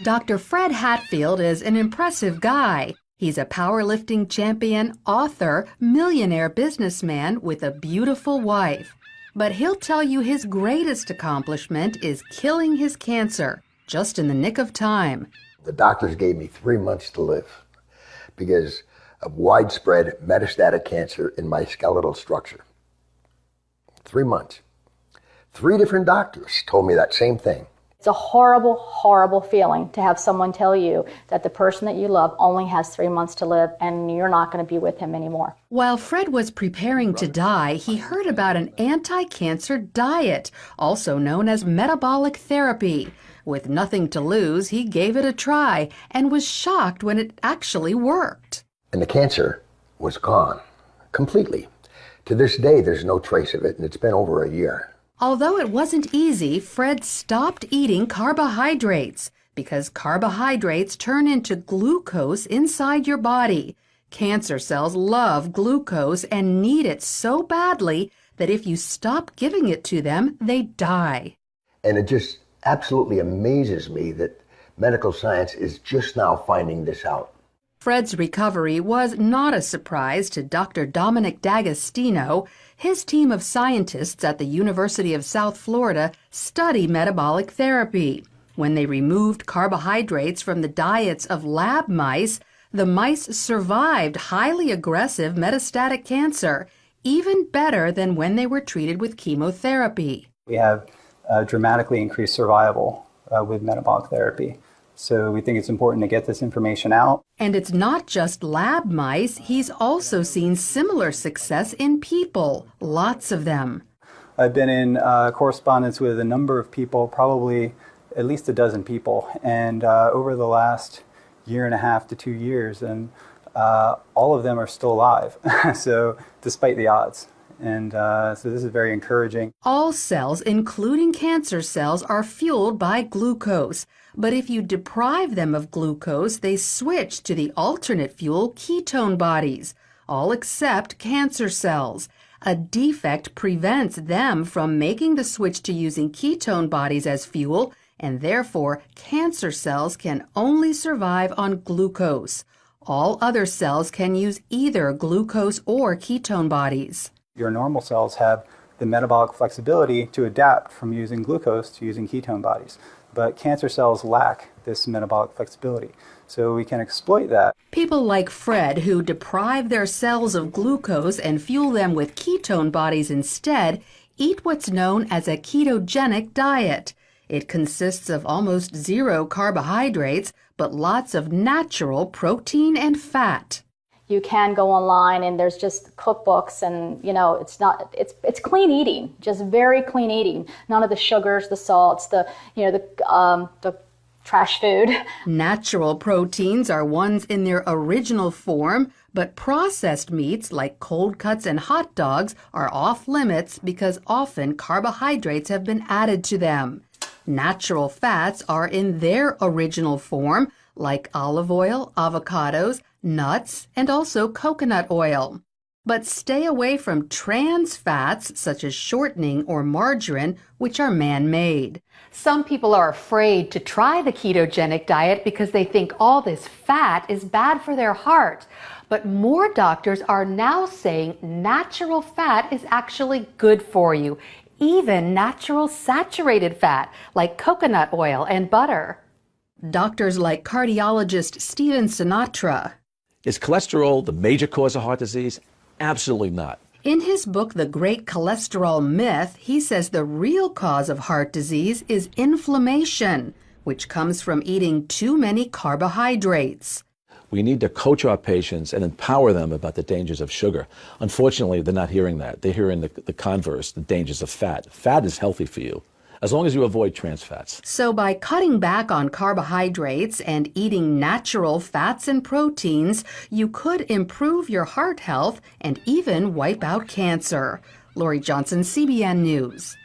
Dr. Fred Hatfield is an impressive guy. He's a powerlifting champion, author, millionaire businessman with a beautiful wife. But he'll tell you his greatest accomplishment is killing his cancer, just in the nick of time. The doctors gave me 3 months to live because of widespread metastatic cancer in my skeletal structure. 3 months. 3 different doctors told me that same thing. It's a horrible, horrible feeling to have someone tell you that the person that you love only has 3 months to live and you're not going to be with him anymore. While Fred was preparing to die, he heard about an anti-cancer diet, also known as metabolic therapy. With nothing to lose, he gave it a try and was shocked when it actually worked. And the cancer was gone completely. To this day, there's no trace of it, and it's been over a year. Although it wasn't easy, Fred stopped eating carbohydrates because carbohydrates turn into glucose inside your body. Cancer cells love glucose and need it so badly that if you stop giving it to them, they die. And it just absolutely amazes me that medical science is just now finding this out. Fred's recovery was not a surprise to Dr. Dominic D'Agostino. His team of scientists at the University of South Florida study metabolic therapy. When they removed carbohydrates from the diets of lab mice, the mice survived highly aggressive metastatic cancer, even better than when they were treated with chemotherapy. We have dramatically increased survival with metabolic therapy. So we think it's important to get this information out. And it's not just lab mice. He's also seen similar success in people, lots of them. I've been in correspondence with a number of people, probably at least a dozen people, and over the last 1.5 to 2 years, and all of them are still alive, so despite the odds. And so this is very encouraging. All cells, including cancer cells, are fueled by glucose. But if you deprive them of glucose, they switch to the alternate fuel ketone bodies, all except cancer cells. A defect prevents them from making the switch to using ketone bodies as fuel, and therefore cancer cells can only survive on glucose. All other cells can use either glucose or ketone bodies. Your normal cells have the metabolic flexibility to adapt from using glucose to using ketone bodies. But cancer cells lack this metabolic flexibility, so we can exploit that. People like Fred, who deprive their cells of glucose and fuel them with ketone bodies instead, eat what's known as a ketogenic diet. It consists of almost 0 carbohydrates, but lots of natural protein and fat. You can go online and there's just cookbooks and, it's clean eating, just very clean eating. None of the sugars, the salts, the trash food. Natural proteins are ones in their original form, but processed meats like cold cuts and hot dogs are off limits because often carbohydrates have been added to them. Natural fats are in their original form, like olive oil, avocados, nuts, and also coconut oil. But stay away from trans fats such as shortening or margarine, which are man-made. Some people are afraid to try the ketogenic diet because they think all this fat is bad for their heart. But more doctors are now saying natural fat is actually good for you, even natural saturated fat like coconut oil and butter. Doctors like cardiologist Stephen Sinatra. Is cholesterol the major cause of heart disease? Absolutely not. In his book, The Great Cholesterol Myth, he says the real cause of heart disease is inflammation, which comes from eating too many carbohydrates. We need to coach our patients and empower them about the dangers of sugar. Unfortunately, they're not hearing that. They're hearing the converse, the dangers of fat. Fat is healthy for you, as long as you avoid trans fats. So by cutting back on carbohydrates and eating natural fats and proteins, you could improve your heart health and even wipe out cancer. Lori Johnson, CBN News.